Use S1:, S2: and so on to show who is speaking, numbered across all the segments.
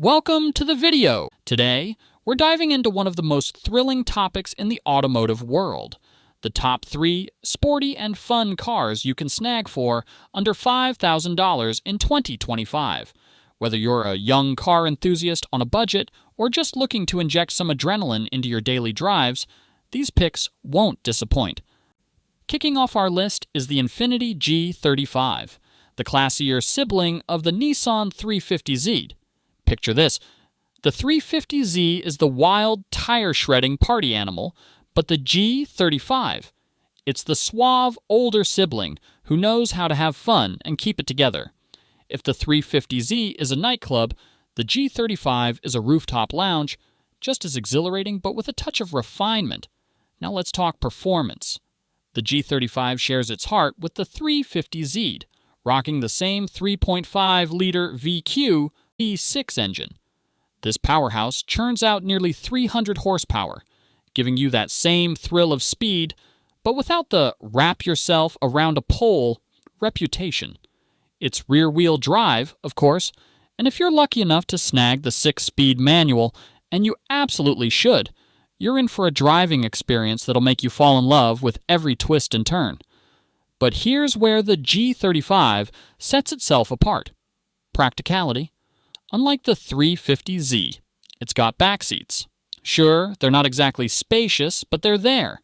S1: Welcome to the video. Today, we're diving into one of the most thrilling topics in the automotive world. The top 3 sporty and fun cars you can snag for under $5,000 in 2025. Whether you're a young car enthusiast on a budget or just looking to inject some adrenaline into your daily drives, these picks won't disappoint. Kicking off our list is the Infiniti G35, the classier sibling of the Nissan 350Z. Picture this. The 350Z is the wild, tire-shredding party animal, but the G35, it's the suave, older sibling who knows how to have fun and keep it together. If the 350Z is a nightclub, the G35 is a rooftop lounge, just as exhilarating but with a touch of refinement. Now let's talk performance. The G35 shares its heart with the 350Z, rocking the same 3.5-liter VQ V6 engine. This powerhouse churns out nearly 300 horsepower, giving you that same thrill of speed, but without the wrap yourself around a pole reputation. It's rear-wheel drive, of course, and if you're lucky enough to snag the 6-speed manual, and you absolutely should, you're in for a driving experience that'll make you fall in love with every twist and turn. But here's where the G35 sets itself apart. Practicality. Unlike the 350Z, it's got back seats. Sure, they're not exactly spacious, but they're there.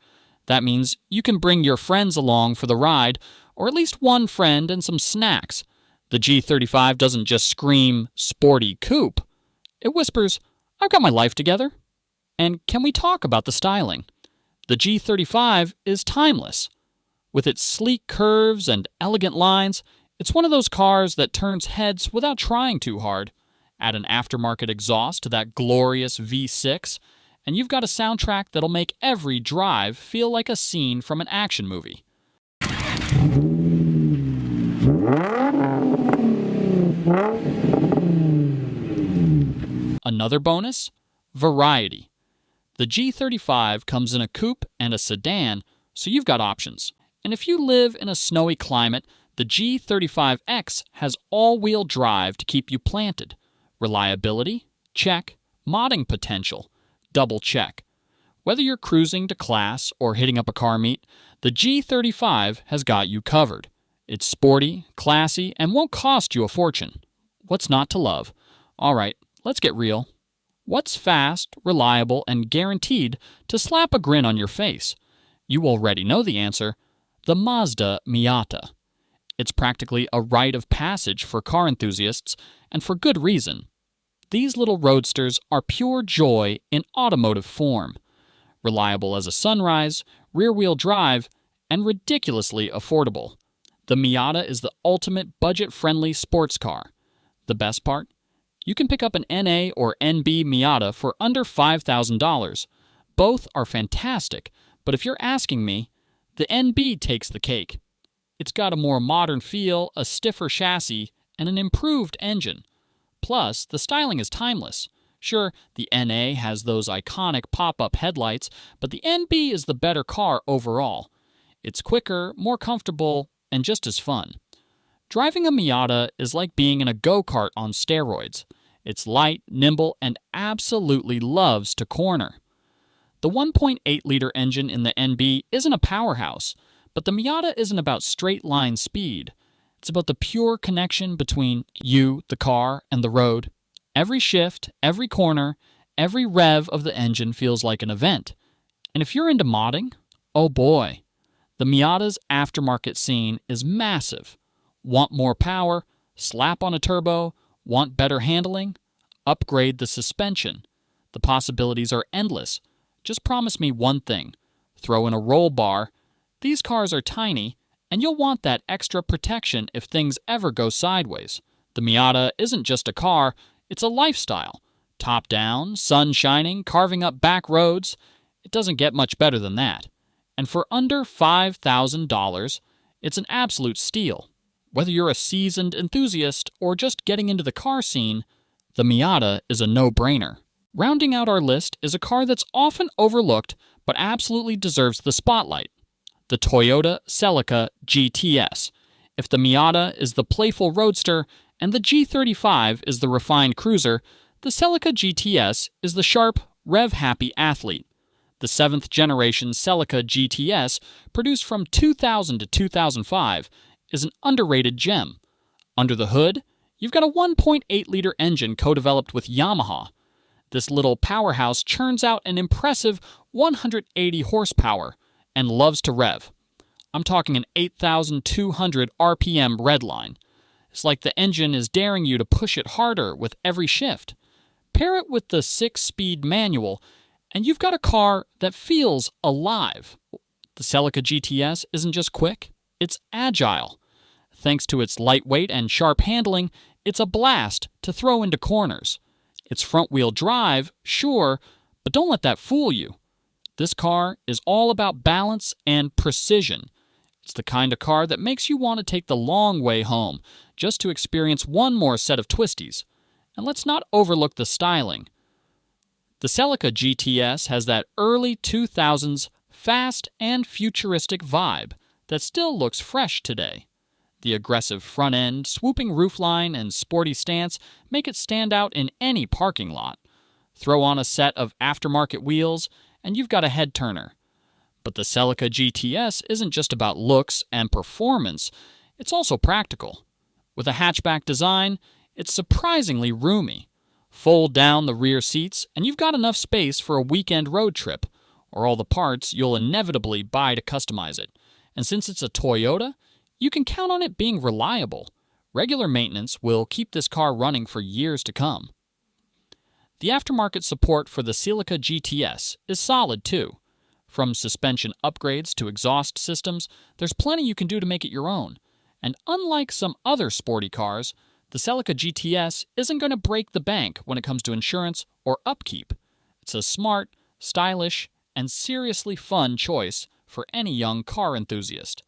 S1: That means you can bring your friends along for the ride, or at least one friend and some snacks. The G35 doesn't just scream, "sporty coupe." It whispers, "I've got my life together." And can we talk about the styling? The G35 is timeless. With its sleek curves and elegant lines, it's one of those cars that turns heads without trying too hard. Add an aftermarket exhaust to that glorious V6, and you've got a soundtrack that'll make every drive feel like a scene from an action movie. Another bonus? Variety. The G35 comes in a coupe and a sedan, so you've got options. And if you live in a snowy climate, the G35X has all-wheel drive to keep you planted. Reliability? Check. Modding potential? Double check. Whether you're cruising to class or hitting up a car meet, the G35 has got you covered. It's sporty, classy, and won't cost you a fortune. What's not to love? All right, let's get real. What's fast, reliable, and guaranteed to slap a grin on your face? You already know the answer. The Mazda Miata. It's practically a rite of passage for car enthusiasts, and for good reason. These little roadsters are pure joy in automotive form. Reliable as a sunrise, rear-wheel drive, and ridiculously affordable. The Miata is the ultimate budget-friendly sports car. The best part? You can pick up an NA or NB Miata for under $5,000. Both are fantastic, but if you're asking me, the NB takes the cake. It's got a more modern feel, a stiffer chassis, and an improved engine. Plus, the styling is timeless. Sure, the NA has those iconic pop-up headlights, but the NB is the better car overall. It's quicker, more comfortable, and just as fun. Driving a Miata is like being in a go-kart on steroids. It's light, nimble, and absolutely loves to corner. The 1.8-liter engine in the NB isn't a powerhouse, but the Miata isn't about straight-line speed. It's about the pure connection between you, the car, and the road. Every shift, every corner, every rev of the engine feels like an event. And if you're into modding, oh boy, the Miata's aftermarket scene is massive. Want more power? Slap on a turbo. Want better handling? Upgrade the suspension. The possibilities are endless. Just promise me one thing. Throw in a roll bar. These cars are tiny, and you'll want that extra protection if things ever go sideways. The Miata isn't just a car, it's a lifestyle. Top down, sun shining, carving up back roads. It doesn't get much better than that. And for under $5,000, it's an absolute steal. Whether you're a seasoned enthusiast or just getting into the car scene, the Miata is a no-brainer. Rounding out our list is a car that's often overlooked but absolutely deserves the spotlight. The Toyota Celica GTS. If the Miata is the playful roadster and the G35 is the refined cruiser, The Celica GTS is the sharp, rev-happy athlete. The 7th generation Celica GTS, produced from 2000 to 2005, is an underrated gem. Under the hood, you've got a 1.8-liter engine co-developed with Yamaha. This little powerhouse churns out an impressive 180 horsepower and loves to rev. I'm talking an 8,200 RPM redline. It's like the engine is daring you to push it harder with every shift. Pair it with the 6-speed manual, and you've got a car that feels alive. The Celica GTS isn't just quick, it's agile. Thanks to its lightweight and sharp handling, it's a blast to throw into corners. It's front-wheel drive, sure, but don't let that fool you. This car is all about balance and precision. It's the kind of car that makes you want to take the long way home just to experience one more set of twisties. And let's not overlook the styling. The Celica GTS has that early 2000s fast and futuristic vibe that still looks fresh today. The aggressive front end, swooping roofline, and sporty stance make it stand out in any parking lot. Throw on a set of aftermarket wheels, and you've got a head turner. But the Celica GTS isn't just about looks and performance, it's also practical. With a hatchback design, it's surprisingly roomy. Fold down the rear seats, and you've got enough space for a weekend road trip, or all the parts you'll inevitably buy to customize it. And since it's a Toyota, you can count on it being reliable. Regular maintenance will keep this car running for years to come. The aftermarket support for the Celica GTS is solid too. From suspension upgrades to exhaust systems, there's plenty you can do to make it your own. And unlike some other sporty cars, the Celica GTS isn't going to break the bank when it comes to insurance or upkeep. It's a smart, stylish, and seriously fun choice for any young car enthusiast.